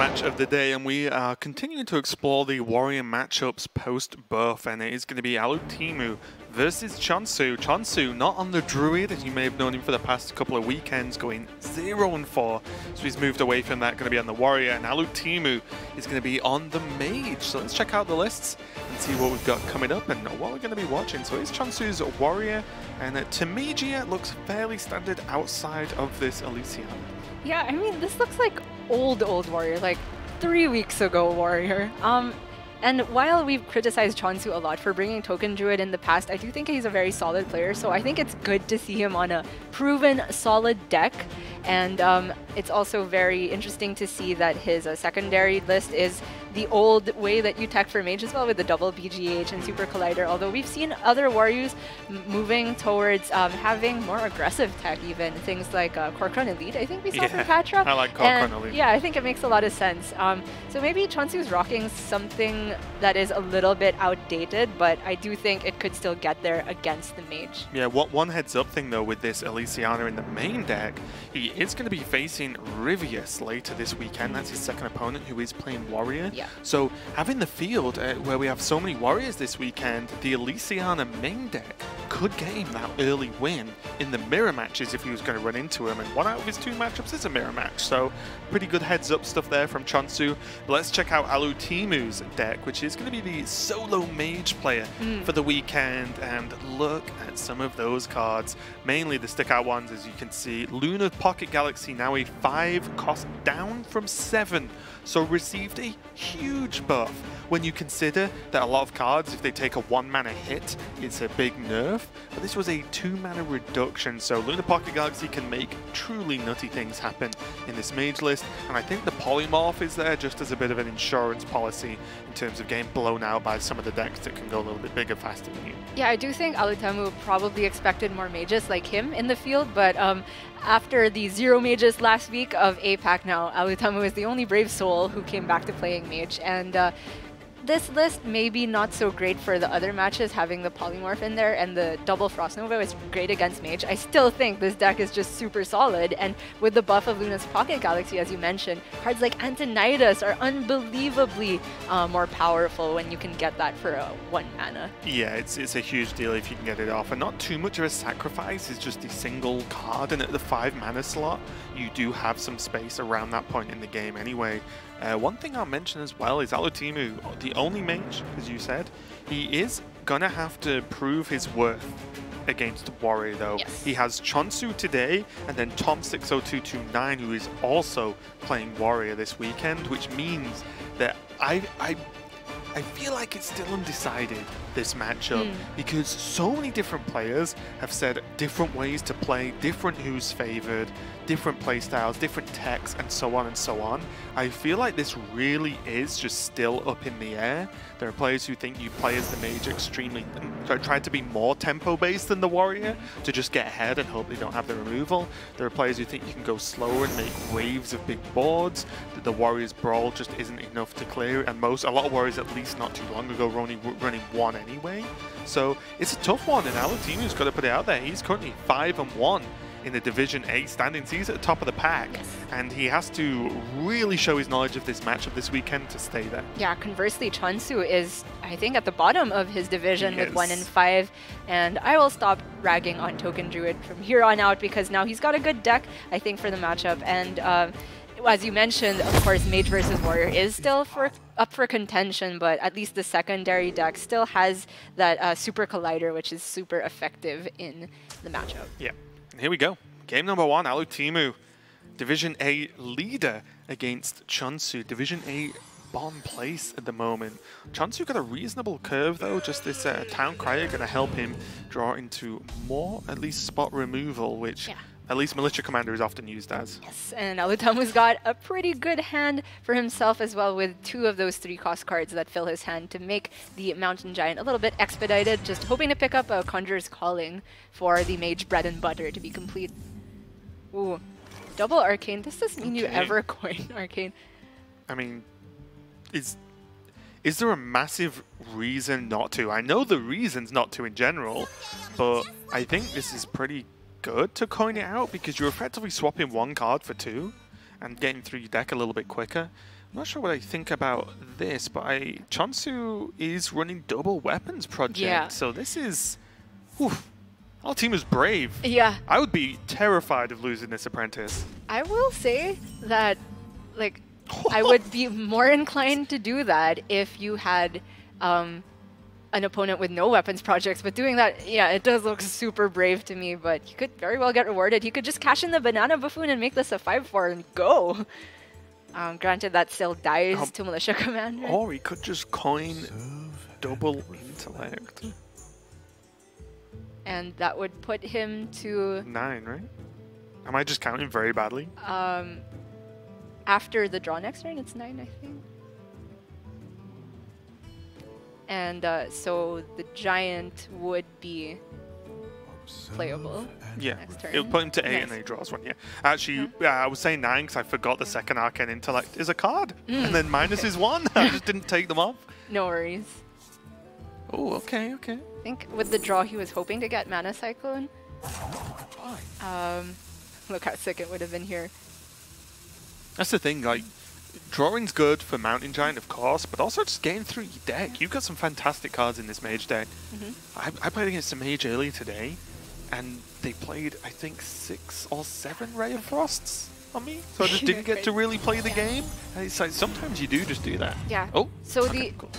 match of the day, and we are continuing to explore the warrior matchups post-buff, and it is going to be Alutemu versus Che0nsu. Che0nsu not on the druid, as you may have known him for the past couple of weekends, going 0-4, so he's moved away from that, going to be on the warrior, and Alutemu is going to be on the mage. So let's check out the lists and see what we've got coming up and what we're going to be watching. So it's Che0nsu's warrior, and Temijia looks fairly standard outside of this Elysian. Yeah, I mean, this looks like old warrior, like 3 weeks ago warrior. And while we've criticized Che0nsu a lot for bringing Token Druid in the past, I do think he's a very solid player, so I think it's good to see him on a proven, solid deck. And it's also very interesting to see that his secondary list is the old way that you tech for mage as well, with the double BGH and Super Collider, although we've seen other warriors moving towards having more aggressive tech even. Things like Kor'krun Elite, I think we saw from Patra. I like Kor'krun Elite. Yeah, I think it makes a lot of sense. So maybe Che0nsu's rocking something that is a little bit outdated, but I do think it could still get there against the mage. Yeah, one heads up thing though with this Elysiana in the main deck, he is going to be facing Rivius later this weekend. That's his second opponent, who is playing warrior. Yeah. So having the field where we have so many warriors this weekend, the Elysiana main deck could get him that early win in the mirror matches if he was going to run into him. And one out of his 2 matchups is a mirror match. So pretty good heads up stuff there from Che0nsu. Let's check out Alutemu's deck, which is going to be the solo mage player for the weekend. And look at some of those cards, mainly the stick out ones, as you can see. Lunar Pocket Galaxy now a 5 cost down from 7. So received a huge buff when you consider that a lot of cards, if they take a 1 mana hit, it's a big nerf. But this was a 2 mana reduction, so Lunar Pocket Galaxy can make truly nutty things happen in this mage list. And I think the polymorph is there just as a bit of an insurance policy in terms of getting blown out by some of the decks that can go a little bit bigger faster than you. Yeah, I do think Alutemu probably expected more mages like him in the field, but after the 0 mages last week of APAC now, Alutemu is the only brave soul who came back to playing mage. And this list may be not so great for the other matches, having the polymorph in there, and the double Frost Nova is great against mage. I still think this deck is just super solid, and with the buff of Luna's Pocket Galaxy, as you mentioned, cards like Antonidas are unbelievably more powerful when you can get that for a 1 mana. Yeah, it's a huge deal if you can get it off, and not too much of a sacrifice. It's just a single card, and at the 5 mana slot, you do have some space around that point in the game anyway. One thing I'll mention as well is Alutemu, the only mage, as you said, he is gonna have to prove his worth against Warrior though. Yes. He has Che0nsu today, and then Tom60229, who is also playing Warrior this weekend, which means that I feel like it's still undecided, this matchup, because so many different players have said different ways to play, different who's favored, different playstyles, different techs, and so on and so on. I feel like this really is just still up in the air. There are players who think you play as the mage extremely, try to be more tempo-based than the warrior to just get ahead and hope they don't have the removal. There are players who think you can go slower and make waves of big boards, that the warrior's brawl just isn't enough to clear, and a lot of warriors, at least not too long ago, were only running 1 anyway. So it's a tough one, and Alutemu's got to put it out there. He's currently 5-1 in the Division 8 standings. He's at the top of the pack, and he has to really show his knowledge of this matchup this weekend to stay there. Yeah, conversely, Che0nsu is, I think, at the bottom of his division with 1-5, and I will stop ragging on Token Druid from here on out, because now he's got a good deck, I think, for the matchup. And as you mentioned, of course, mage versus warrior is still up for contention, but at least the secondary deck still has that Super Collider, which is super effective in the matchup. Yeah. Here we go. Game number 1, Alutemu, Division A leader against Che0nsu. Division A bottom place at the moment. Che0nsu got a reasonable curve though, just this Town Crier going to help him draw into more, at least spot removal, which at least Militia Commander is often used as. Yes, and Alutemu's got a pretty good hand for himself as well, with 2 of those 3-cost cards that fill his hand to make the Mountain Giant a little bit expedited, just hoping to pick up a Conjurer's Calling for the Mage bread and butter to be complete. Ooh, double Arcane. Does this mean you ever coin Arcane? I mean, is there a massive reason not to? I know the reasons not to in general, but I think this is pretty good to coin it out, because you're effectively swapping 1 card for 2, and getting through your deck a little bit quicker. I'm not sure what I think about this, but Che0nsu is running double weapons project, so this is... Oof, our team is brave. Yeah. I would be terrified of losing this apprentice. I will say that, like, I would be more inclined to do that if you had an opponent with no weapons projects, but doing that, yeah, it does look super brave to me, but he could very well get rewarded. He could just cash in the Banana Buffoon and make this a 5-4 and go. Granted, that still dies to Militia Commander. Or he could just coin double intellect. And that would put him to... 9, right? Am I just counting very badly? After the draw next turn, it's 9, I think. And so the Giant would be playable. Yeah, next turn. it would put him to 8 Nice. and then he draws 1, yeah. Actually, I was saying 9 because I forgot the second Arcane Intellect is a card. And then minus is 1. I just didn't take them off. No worries. Oh, okay, okay. I think with the draw, he was hoping to get Mana Cyclone. Look how sick it would have been here. That's the thing, like, drawing's good for Mountain Giant, of course, but also just getting through your deck. You've got some fantastic cards in this Mage deck. I played against a Mage earlier today, and they played, I think, 6 or 7 Ray of Frosts on me, so I just didn't get to really play the game. And it's like, sometimes you do just do that. Yeah. Oh, so okay, cool.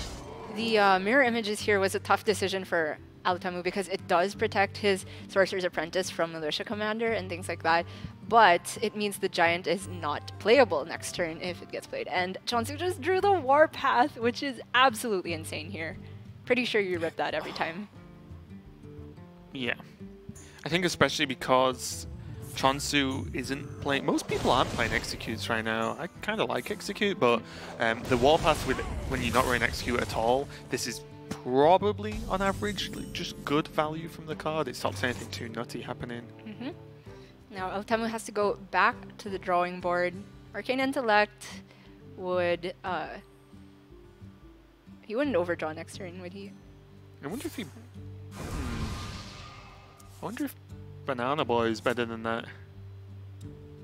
the mirror images here was a tough decision for Alutemu because it does protect his Sorcerer's Apprentice from Militia Commander and things like that, but it means the Giant is not playable next turn if it gets played. And Che0nsu just drew the Warpath, which is absolutely insane here. Pretty sure you rip that every time. Yeah. I think especially because Che0nsu isn't playing... Most people aren't playing Executes right now. I kind of like Execute, but the Warpath, when you're not running Execute at all, this is probably, on average, just good value from the card. It stops anything too nutty happening. Now Alutemu has to go back to the drawing board. Arcane Intellect would... he wouldn't overdraw next turn, would he? I wonder if he... I wonder if Banana Boy is better than that.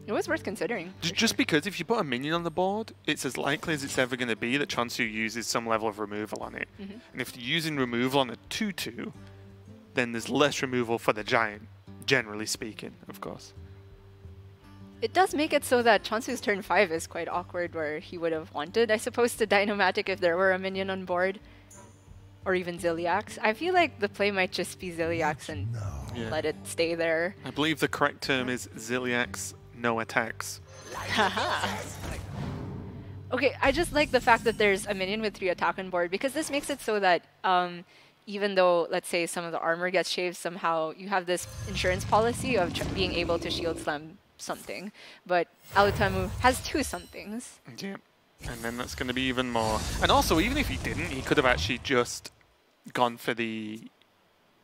It was worth considering. Just because if you put a minion on the board, it's as likely as it's ever going to be that Che0nsu uses some level of removal on it. And if you're using removal on a 2-2, then there's less removal for the Giant, generally speaking, of course. It does make it so that Che0nsu's turn 5 is quite awkward, where he would have wanted, I suppose, to Dynomatic if there were a minion on board. Or even Ziliax. I feel like the play might just be Ziliax and let it stay there. I believe the correct term is Ziliax, no attacks. Okay, I just like the fact that there's a minion with 3 attack on board, because this makes it so that even though, let's say, some of the armor gets shaved somehow, you have this insurance policy of being able to shield slam something. But Alutemu has 2 somethings. Yeah, and then that's going to be even more. And also, even if he didn't, he could have actually just gone for the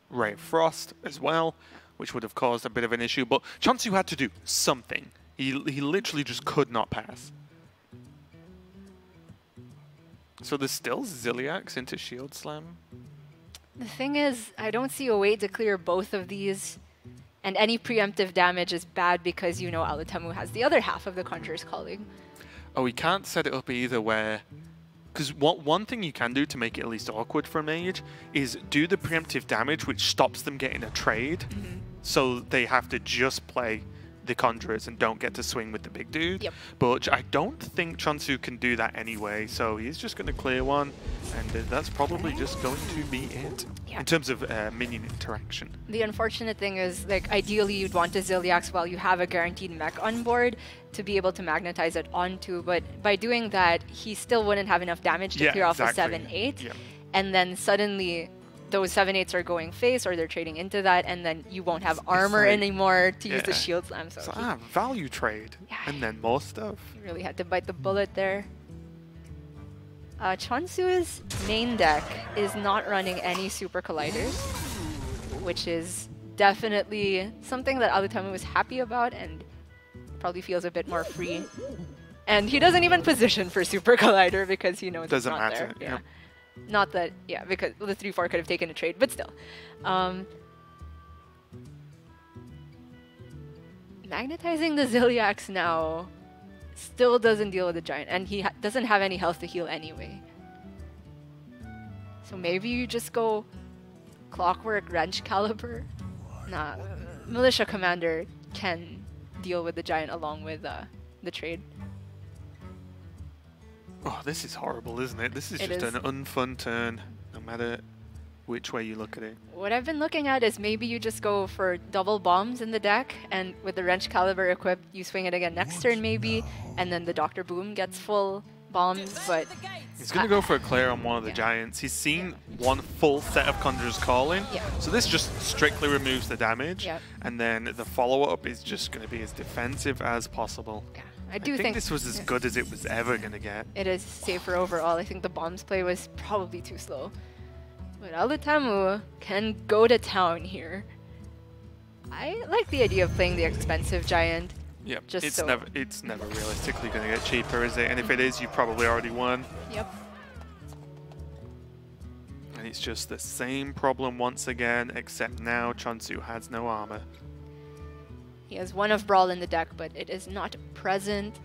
Ray of Frost as well, which would have caused a bit of an issue. But Che0nsu had to do something. He literally just could not pass. So there's still Ziliax into Shield Slam. The thing is, I don't see a way to clear both of these. And any preemptive damage is bad because you know Alutemu has the other half of the Conjurer's Calling. Oh, he can't set it up either where... Because one thing you can do to make it at least awkward for a mage is do the preemptive damage, which stops them getting a trade. So they have to just play the Conjurers and don't get to swing with the big dude. But I don't think Che0nsu can do that anyway, so he's just going to clear one, and that's probably just going to be it in terms of minion interaction. The unfortunate thing is, like, ideally you'd want a Ziliax while you have a guaranteed mech on board to be able to magnetize it onto, but by doing that, he still wouldn't have enough damage to clear off a 7-8, and then suddenly those 7-8s are going face, or they're trading into that, and then you won't have armor anymore to use the shield slam. So value trade, and then more stuff. You really had to bite the bullet there. Che0nsu's main deck is not running any Super Colliders, which is definitely something that Alutemu was happy about and probably feels a bit more free. And he doesn't even position for Super Collider because he knows it's not there. Yeah. Not that, because the 3-4 could have taken a trade, but still. Magnetizing the Ziliax now still doesn't deal with the giant, and he doesn't have any health to heal anyway. So maybe you just go Clockwork Wrench Caliber. Nah, Militia Commander can deal with the giant along with the trade. Oh, this is horrible, isn't it? This is It just is. an unfun turn, no matter which way you look at it. What I've been looking at is maybe you just go for double bombs in the deck, and with the Wrench Caliber equipped, you swing it again next turn maybe, and then the Dr. Boom gets full bombs, but... He's going to go for a clear on one of the Yeah. giants. He's seen one full set of Conjurer's Calling, Yeah. so this just strictly removes the damage, Yeah. and then the follow-up is just going to be as defensive as possible. Yeah, I think this was as yeah, good as it was ever going to get. it is safer overall. I think the bombs play was probably too slow. But Alutemu can go to town here. I like the idea of playing the expensive giant. Yeah, Just it's so- never realistically going to get cheaper, is it? And if it is, you probably already won. Yep. And it's just the same problem once again, except now Che0nsu has no armor. He has one of Brawl in the deck, but it is not present.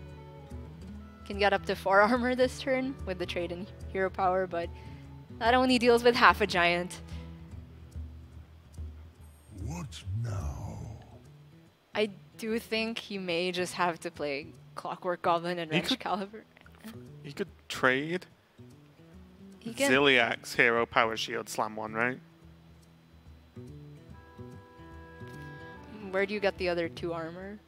Can get up to 4 armor this turn with the trade in hero power, but that only deals with half a giant. What now? I do think he may just have to play Clockwork Goblin and He Wrench could- Caliber. He could trade He can. Ziliak's hero power shield slam one, right? Where do you get the other 2 armor?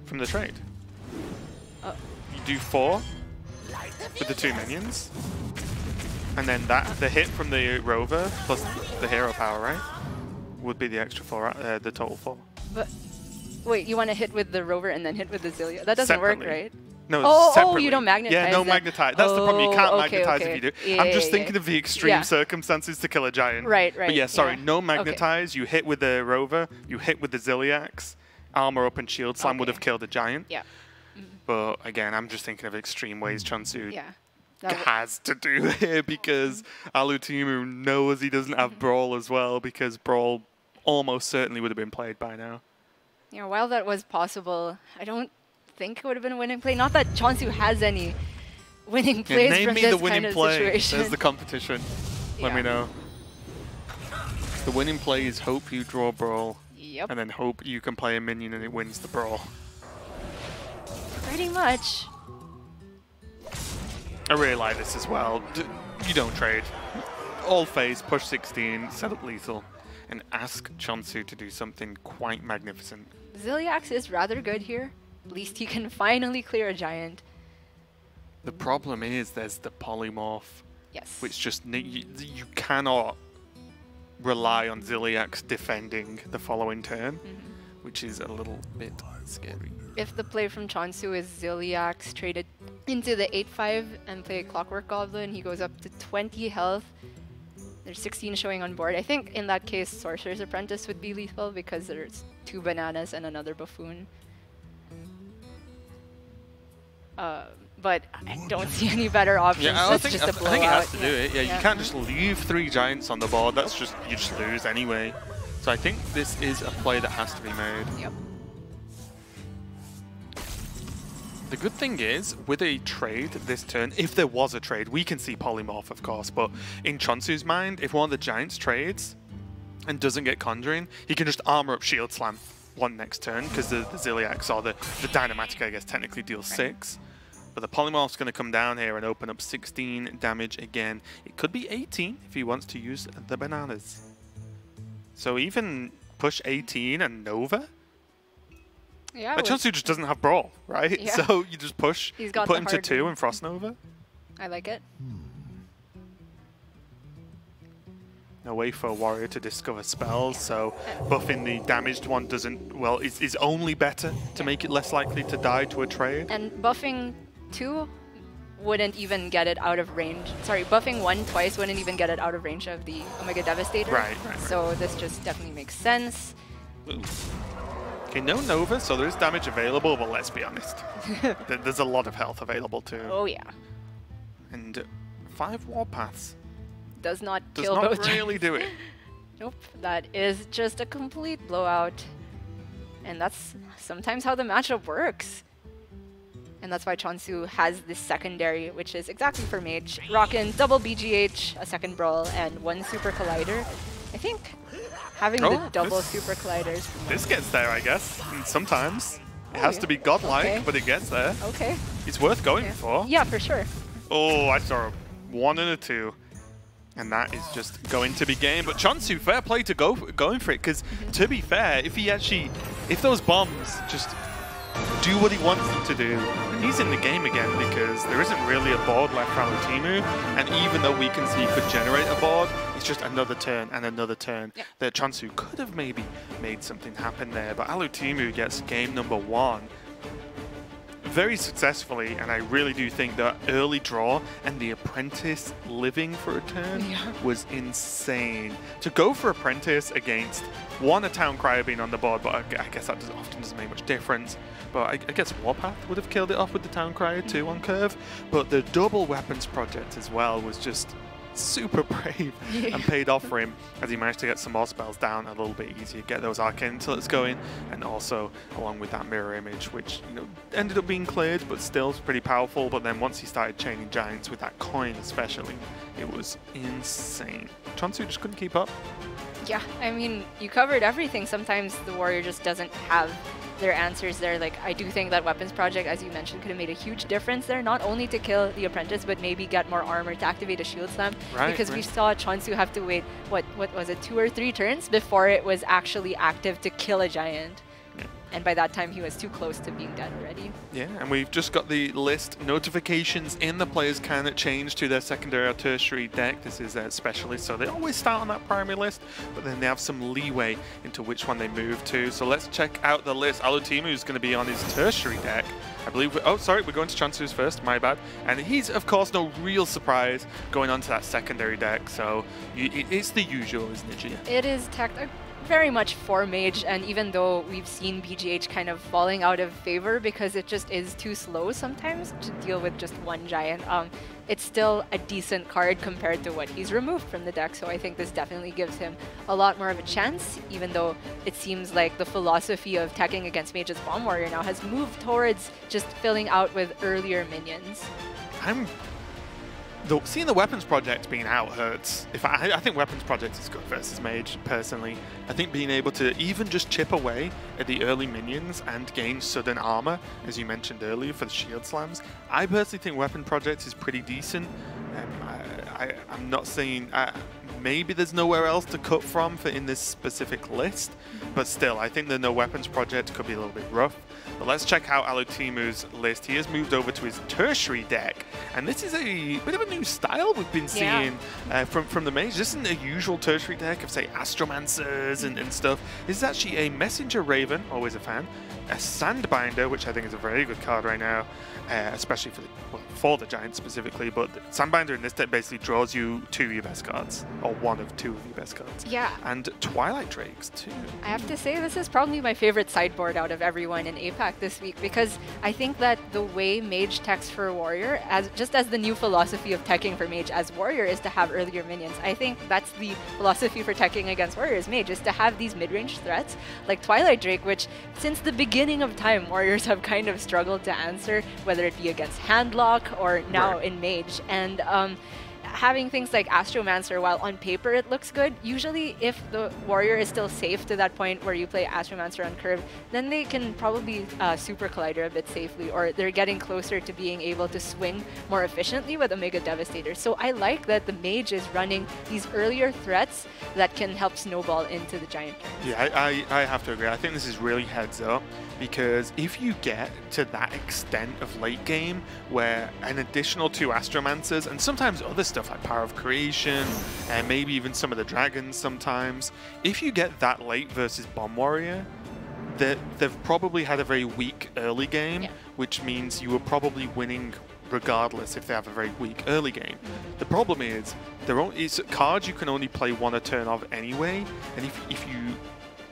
From the trade. Oh. You do 4 with the 2 minions. And then the hit from the rover plus the hero power, right? Would be the extra 4, the total 4. But wait, you want to hit with the rover and then hit with the Zilia? That doesn't work, Separately. right? No, Oh, separately. you don't magnetize Yeah, no then. magnetize. That's the problem. You can't Oh, okay, magnetize okay. if you do. Yeah, I'm just yeah, thinking yeah. of the extreme Yeah. circumstances to kill a giant. Right, But yeah, sorry, yeah. no Okay. magnetize. You hit with the rover. You hit with the Ziliax. Armor up and shield slam would Okay. have killed a giant. Yeah. But again, I'm just thinking of extreme ways Che0nsu Yeah. That has to do here because Alutemu knows he doesn't have Brawl as well because Brawl almost certainly would have been played by now. Yeah, while that was possible, I don't think it would have been a winning play. Not that Che0nsu has any winning Yeah, plays name from me this the winning kind of play. situation. There's the competition. Let me Yeah. know. The winning play is hope you draw Brawl Yep, and then hope you can play a minion and it wins the Brawl. pretty much. I really like this as well. You don't trade. All phase, push 16, set up lethal, and ask Che0nsu to do something quite magnificent. Ziliax is rather good here. At least he can finally clear a giant. The problem is there's the polymorph, Yes. which just you cannot rely on Ziliax defending the following turn, which is a little bit scary. If the play from Che0nsu is Ziliax traded into the 8-5 and play Clockwork Goblin, he goes up to 20 health. There's 16 showing on board. I think in that case, Sorcerer's Apprentice would be lethal because there's 2 bananas and another buffoon. But I don't see any better options. Yeah, I That's think, just a I blowout. think it has to do Yeah. it. Yeah, Yeah. you can't just leave 3 giants on the board. That's just, you just lose anyway. So I think this is a play that has to be made. Yep. The good thing is, with a trade this turn, if there was a trade, we can see polymorph, of course, but in Che0nsu's mind, if one of the giants trades and doesn't get conjuring, he can just armor up shield slam one next turn, because the Ziliax or the Dynamatic, I guess, technically deals 6. But the polymorph's going to come down here and open up 16 damage again. It could be 18 if he wants to use the bananas. So even push 18 and Nova? Yeah. But with- Che0nsu just doesn't have Brawl, right? Yeah. So you just push, He's you got put the him to hard 2 one. and Frost Nova. I like it. No way for a warrior to discover spells, so buffing the damaged one doesn't, well, is only better to make it less likely to die to a trade. And buffing 2 wouldn't even get it out of range. Sorry, buffing 1 twice wouldn't even get it out of range of the Omega Devastator. Right. So this just definitely makes sense. Ooh. Okay, no Nova, so there is damage available, but let's be honest. There's a lot of health available too. Oh yeah. And 5 Warpaths Does not does kill not both really do it. Nope, that is just a complete blowout. And that's sometimes how the matchup works. And that's why cheonsu has this secondary, which is exactly for Mage. Rockin' double BGH, a second Brawl, and one Super Collider. I think having the double Super Colliders... This gets there, I guess. And sometimes. It has to be godlike, but it gets there. Okay. It's worth going for. Yeah, for sure. Oh, I saw a 1 and a 2. And that is just going to be game. But cheonsu, fair play to going for it, because to be fair, if those bombs just do what he wants them to do, he's in the game again, because there isn't really a board left for Alutemu, and even though we can see he could generate a board, it's just another turn and another turn that cheonsu could have maybe made something happen there. But Alutemu gets game number 1 very successfully, and I really do think that early draw and the Apprentice living for a turn was insane. To go for Apprentice against a Town Crier being on the board, but I guess that often doesn't make much difference. But I guess Warpath would have killed it off with the Town Crier too on curve. But the double weapons project as well was just super brave and paid off for him, as he managed to get some more spells down a little bit easier, get those arcane intellects going, and also along with that mirror image, which ended up being cleared, but still pretty powerful. But then once he started chaining giants with that coin especially, it was insane. cheonsu just couldn't keep up. Yeah, I mean, you covered everything. Sometimes the Warrior just doesn't have their answers there. Like, I do think that Weapons Project, as you mentioned, could have made a huge difference there, not only to kill the Apprentice, but maybe get more armor to activate a Shield Slam. Because we saw cheonsu have to wait, what was it, 2 or 3 turns before it was actually active to kill a giant. And by that time, he was too close to being dead already. Yeah, and we've just got the list notifications in. The players can change to their secondary or tertiary deck. This is their specialist, so they always start on that primary list, but then they have some leeway into which one they move to. So let's check out the list. Alutemu is going to be on his tertiary deck. I believe, oh, sorry, we're going to cheonsu's first, my bad. And he's, of course, no real surprise going onto that secondary deck. So it's the usual, isn't it, Gia? It is very much for Mage, and even though we've seen BGH kind of falling out of favor because it just is too slow sometimes to deal with just one giant, it's still a decent card compared to what he's removed from the deck, so I think this definitely gives him a lot more of a chance, even though it seems like the philosophy of teching against Mage's Bomb Warrior now has moved towards just filling out with earlier minions. Seeing the Weapons Project being out hurts. I think Weapons Project is good versus Mage, personally. I think being able to even just chip away at the early minions and gain sudden armor, as you mentioned earlier, for the Shield Slams, I personally think Weapon Project is pretty decent. I'm not saying... maybe there's nowhere else to cut from in this specific list, but still, I think the No Weapons Project could be a little bit rough. But let's check out Alutemu's list. He has moved over to his tertiary deck, and this is a bit of a new style we've been seeing from the Mage. This isn't a usual tertiary deck of, say, Astromancers and stuff. This is actually a Messenger Raven, always a fan, a Sandbinder, which I think is a very good card right now, especially for the Giants specifically, but Sandbinder in this deck basically draws you 2 of your best cards, or 1 of 2 of your best cards. Yeah. And Twilight Drakes too. I have to say, this is probably my favorite sideboard out of everyone in APAC this week, because I think that the way Mage techs for Warrior, just as the new philosophy of teching for Mage as Warrior is to have earlier minions, I think that's the philosophy for teching against Warriors Mage, is to have these mid-range threats like Twilight Drake, which since the beginning of time, Warriors have kind of struggled to answer, whether it be against Handlock or now in Mage. And having things like Astromancer, while on paper it looks good, usually if the Warrior is still safe to that point where you play Astromancer on curve, then they can probably Super Collider a bit safely, or they're getting closer to being able to swing more efficiently with Omega Devastator. So I like that the Mage is running these earlier threats that can help snowball into the Giant turns. Yeah, I have to agree. I think this is really heads up, because if you get to that extent of late game where an additional 2 Astromancers and sometimes other stuff like Power of Creation and maybe even some of the dragons sometimes, if you get that late versus Bomb Warrior, they've probably had a very weak early game, which means you were probably winning regardless if they have a very weak early game. The problem is, it's cards you can only play 1 a turn of anyway, and if you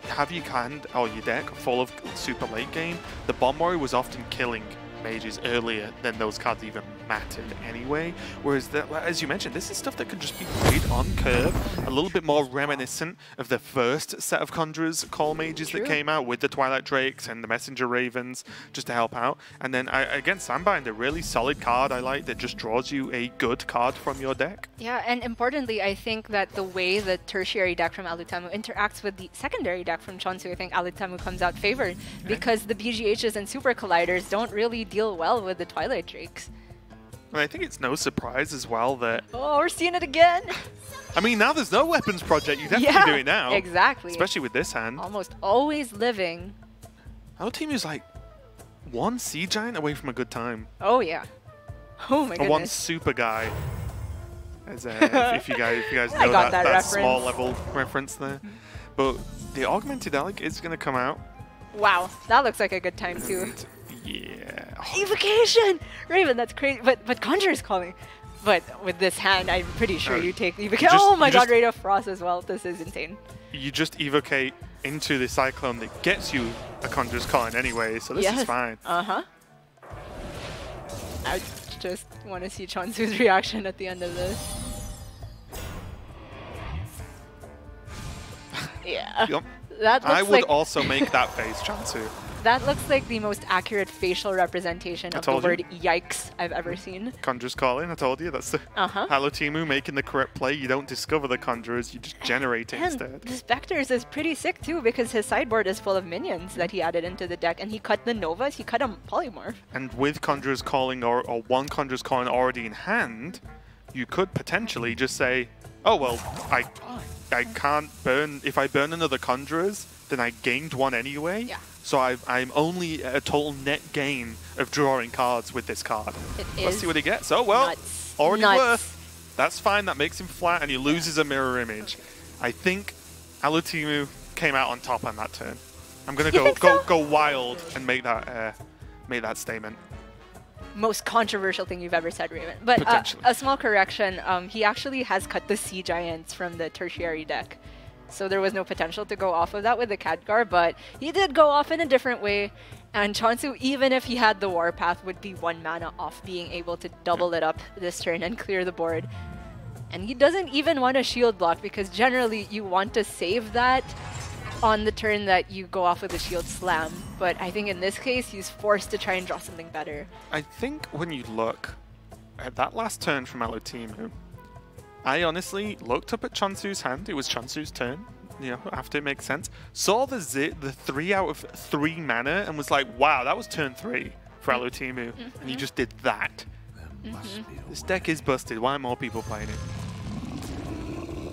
have your hand or your deck full of super late game, the Bomb Warrior was often killing mages earlier than those cards even mattered anyway. Whereas, as you mentioned, this is stuff that can just be played on curve, a little bit more reminiscent of the first set of Conjurer's Call mages that came out with the Twilight Drakes and the Messenger Ravens, just to help out. And then against Sandbind, a really solid card I like that just draws you a good card from your deck. Yeah, and importantly, I think that the way the tertiary deck from Alutemu interacts with the secondary deck from cheonsu, I think Alutemu comes out favored because the BGHs and Super Colliders don't really deal well with the Twilight Drakes. And I think it's no surprise as well that... Oh, we're seeing it again! I mean, now there's no weapons project. You definitely do it now. Exactly. Especially with this hand. Almost always living. Alutemu like one Sea Giant away from a good time. Oh, yeah. Oh, my goodness. One super guy. As, if you guys know that small level reference there. But the Augmented Alec is going to come out. Wow, that looks like a good time too. Yeah. Evocation! Raven, that's crazy. But Conjurer's calling. But with this hand, I'm pretty sure you take the Evocation. Oh my god, Rate of Frost as well. This is insane. You just evocate into the Cyclone that gets you a Conjurer's Calling anyway, so this is fine. Uh-huh. I just want to see cheonsu's reaction at the end of this. Yeah. Yep. That looks I would also make that face, cheonsu. That looks like the most accurate facial representation of the word yikes I've ever seen. Conjurer's Calling, I told you. That's the Alutemu making the correct play. You don't discover the Conjurers, you just generate it instead. The Spectres is pretty sick too because his sideboard is full of minions that he added into the deck, and he cut the Novas, he cut a Polymorph. And with Conjurer's Calling or one Conjurer's Calling already in hand, you could potentially just say, oh well, I can't burn, if I burn another Conjurers, then I gained one anyway. Yeah. So I'm only at a total net gain of drawing cards with this card. Let's see what he gets. Oh, well, already worth. That's fine. That makes him flat, and he loses a mirror image. I think Alutemu came out on top on that turn. I'm going to go wild and make that statement. Most controversial thing you've ever said, Raven. But a small correction, he actually has cut the Sea Giants from the tertiary deck. So there was no potential to go off of that with the Khadgar, but he did go off in a different way. And cheonsu, even if he had the Warpath, would be 1 mana off being able to double it up this turn and clear the board. And he doesn't even want a shield block because generally you want to save that on the turn that you go off with a shield slam. But I think in this case, he's forced to try and draw something better. I think when you look at that last turn from Alutemu, I honestly looked up at cheonsu's hand. It was cheonsu's turn, you know, after it makes sense. Saw the 3 out of 3 mana and was like, wow, that was turn 3 for Alutemu. And he just did that. This deck is busted. Why aren't more people playing it?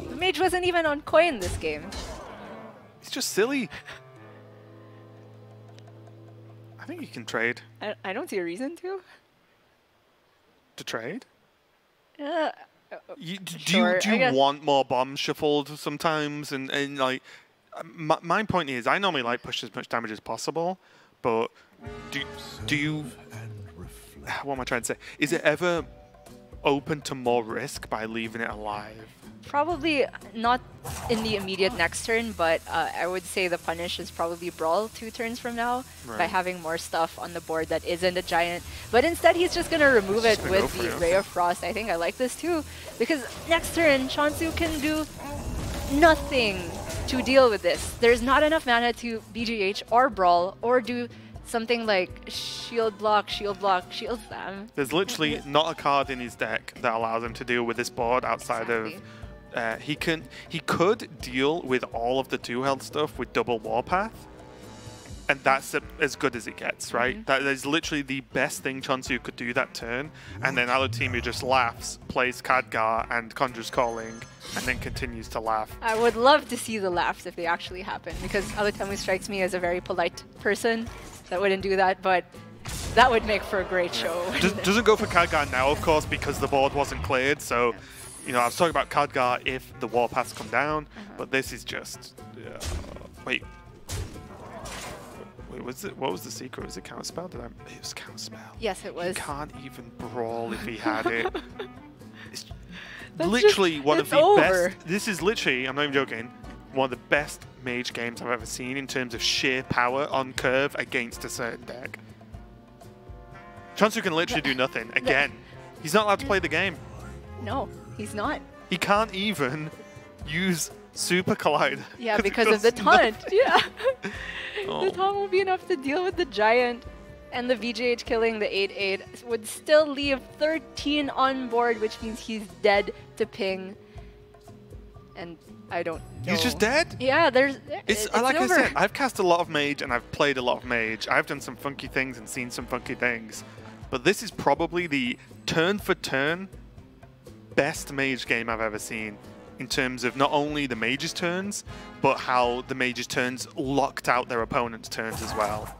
The mage wasn't even on coin this game. It's just silly. I think you can trade. I don't see a reason to. To trade? Do Sure, you want more bombs shuffled sometimes? And like, my point is, I normally like push as much damage as possible, but do you? What am I trying to say? Is it ever open to more risk by leaving it alive? Probably not in the immediate next turn, but I would say the punish is probably Brawl 2 turns from now by having more stuff on the board that isn't a giant. But instead, he's just going to remove it with the Ray of Frost. I think I like this too, because next turn, cheonsu can do nothing to deal with this. There's not enough mana to BGH or Brawl or do something like shield block, shield slam. There's literally not a card in his deck that allows him to deal with this board outside of... he could deal with all of the 2-health stuff with double Warpath, and that's as good as it gets, right? That is literally the best thing cheonsu could do that turn, and then Alutemu just laughs, plays Khadgar and Conjurer's Calling, and then continues to laugh. I would love to see the laughs if they actually happen, because Alutemu strikes me as a very polite person that wouldn't do that, but that would make for a great show. Doesn't go for Khadgar now, of course, because the board wasn't cleared, so... You know, I was talking about Khadgar if the Warpaths come down, but this is just... wait, what was the secret? Was it Counterspell? It was Counterspell. Yes, it was. He can't even Brawl if he had it. It's literally one of the best... This is literally, I'm not even joking, one of the best mage games I've ever seen in terms of sheer power on curve against a certain deck. cheonsu can literally do nothing. Again, he's not allowed to play the game. No, he's not. He can't even use Super Collider. Yeah, because of the taunt. Yeah. The taunt won't be enough to deal with the giant. And the VGH killing the 8-8 would still leave 13 on board, which means he's dead to ping. And I don't know. He's just dead? Yeah, It's like over. I said, I've cast a lot of Mage and I've played a lot of Mage. I've done some funky things and seen some funky things. But this is probably the turn-for-turn best Mage game I've ever seen in terms of not only the Mage's turns, but how the Mage's turns locked out their opponent's turns as well.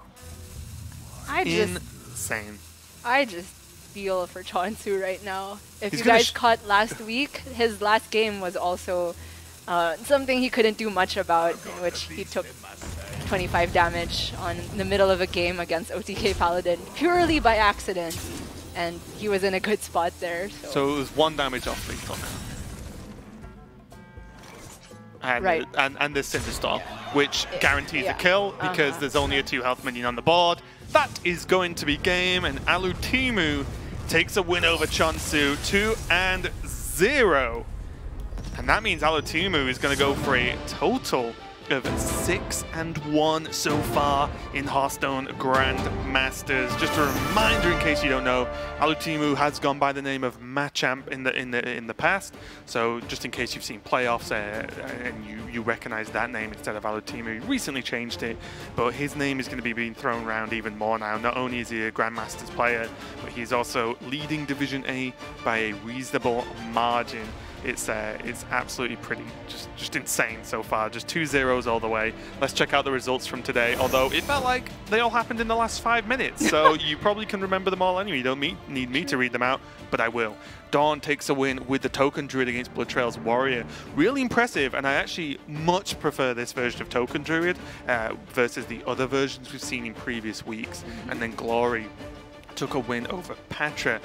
Insane. I just feel for Che0nsu right now. If He's you guys caught last week, his last game was also something he couldn't do much about, in which he took 25 damage in the middle of a game against OTK Paladin purely by accident, and he was in a good spot there. So it was 1 damage off lethal now. And, right. and the Cinderstorm, which guarantees a kill because there's only a 2 health minion on the board. That is going to be game, and Alutemu takes a win over cheonsu, 2-0. And that means Alutemu is going to go for a total of 6-1 so far in Hearthstone Grandmasters. Just a reminder, in case you don't know, Alutemu has gone by the name of Machamp in the past. So just in case you've seen playoffs and you recognize that name instead of Alutemu, he recently changed it, but his name is going to be being thrown around even more now. Not only is he a Grandmasters player, but he's also leading Division A by a reasonable margin. It's absolutely pretty, just insane so far. Just 2 zeros all the way. Let's check out the results from today, although it felt like they all happened in the last 5 minutes, so you probably can remember them all anyway. You don't need me to read them out, but I will. Dawn takes a win with the Token Druid against Blood Trail's Warrior. Really impressive, and I actually much prefer this version of Token Druid versus the other versions we've seen in previous weeks. And then Glory took a win over Patra,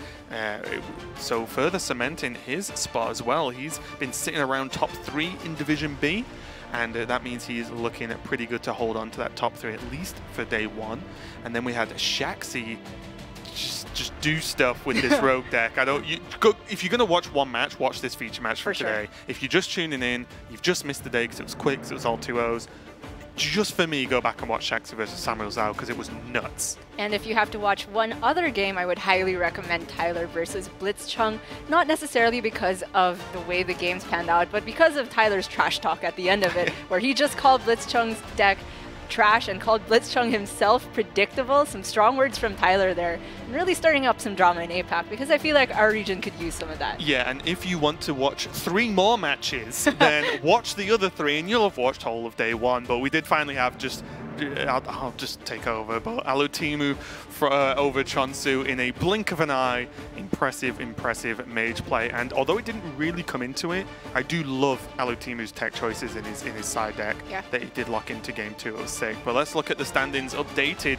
so further cementing his spot as well. He's been sitting around top 3 in Division B, and that means he's looking at pretty good to hold on to that top 3 at least for day 1. And then we had Che0nsu just do stuff with this rogue deck. If you're going to watch one match, watch this feature match for today. Sure. If you're just tuning in, you've just missed the day because it was quick, because it was all 2-0s. Just for me, go back and watch Che0nsu versus Samuel Zhao because it was nuts. And if you have to watch one other game, I would highly recommend Tyler versus Blitzchung. Not necessarily because of the way the games panned out, but because of Tyler's trash talk at the end of it, where he just called Blitzchung's deck trash and called Blitzchung himself predictable. Some strong words from Tyler there, and really starting up some drama in APAC, because I feel like our region could use some of that. Yeah, and if you want to watch 3 more matches, then watch the other 3 and you'll have watched whole of day 1. But we did finally have just I'll just take over, but Alutemu over Che0nsu in a blink of an eye. Impressive mage play, and although it didn't really come into it, I do love Alutemu's tech choices in his side deck that he did lock into game 2. It was sick. But let's look at the standings updated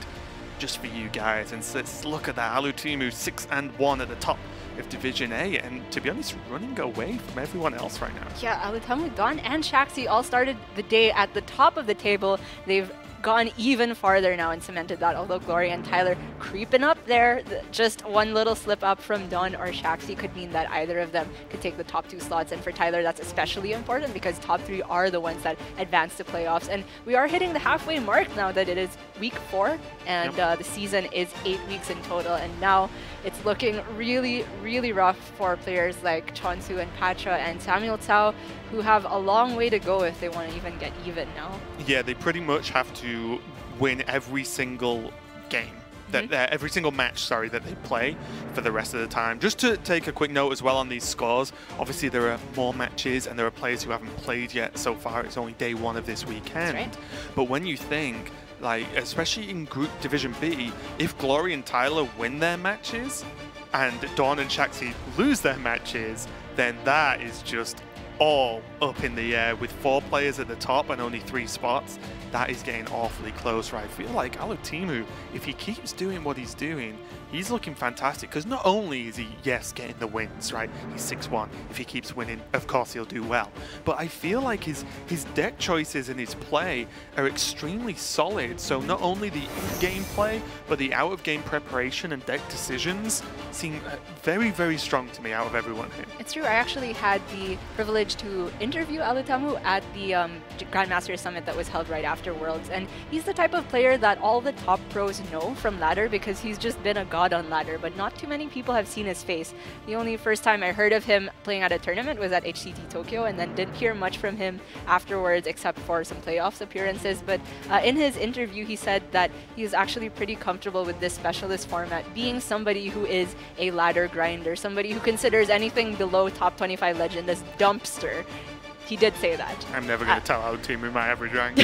just for you guys, and let's look at that. Alutemu 6-1 at the top of Division A, and to be honest, running away from everyone else right now. Yeah, Alutemu, Dawn, and Che0nsu all started the day at the top of the table. They've gone even farther now and cemented that, although Glory and Tyler creeping up there. Just one little slip up from Dawn or Che0nsu could mean that either of them could take the top 2 slots, and for Tyler that's especially important because top 3 are the ones that advance to playoffs. And we are hitting the halfway mark now that it is week 4, and the season is 8 weeks in total, and now it's looking really rough for players like Che0nsu and Patra and Samuel Zhao, who have a long way to go if they want to even get even now. Yeah, they pretty much have to win every single game, every single match, sorry, that they play for the rest of the time. Just to take a quick note as well on these scores, obviously there are more matches and there are players who haven't played yet so far. It's only day 1 of this weekend. That's right. But when you think, like, especially in Group Division B, if Glory and Tyler win their matches and Dawn and Che0nsu lose their matches, then that is just all up in the air with 4 players at the top and only 3 spots. that is getting awfully close. Right? I feel like Alutemu, if he keeps doing what he's doing, he's looking fantastic, because not only is he, yes, getting the wins, right? He's 6-1. If he keeps winning, of course he'll do well. But I feel like his deck choices and his play are extremely solid. So not only the in-game play, but the out-of-game preparation and deck decisions seem very, very strong to me out of everyone here. It's true. I actually had the privilege to interview Alutemu at the Grandmasters Summit that was held right after Worlds, and he's the type of player that all the top pros know from ladder, because he's just been a god on ladder, but not too many people have seen his face. The only first time I heard of him playing at a tournament was at HCT Tokyo, and then didn't hear much from him afterwards except for some playoffs appearances. But in his interview, he said that he was actually pretty comfortable with this specialist format, being somebody who is a ladder grinder, somebody who considers anything below top 25 legend as dumpster. He did say that. I'm never going to tell Alutemu my average rank.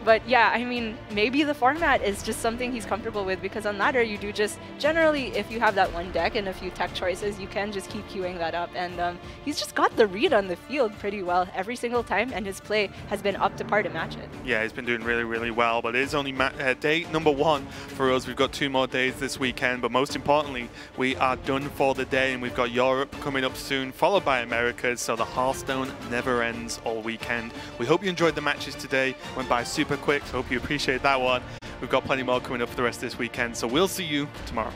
But yeah, I mean, maybe the format is just something he's comfortable with, because on ladder you do just, generally, if you have that one deck and a few tech choices, you can just keep queuing that up. And he's just got the read on the field pretty well every single time, and his play has been up to par to match it. Yeah, he's been doing really, really well, but it is only day number 1 for us. We've got 2 more days this weekend, but most importantly, we are done for the day, and we've got Europe coming up soon, followed by Americas, so the Hearthstone never ends all weekend. We hope you enjoyed the matches today. Went by super quick, so hope you appreciate that one. We've got plenty more coming up for the rest of this weekend, so we'll see you tomorrow.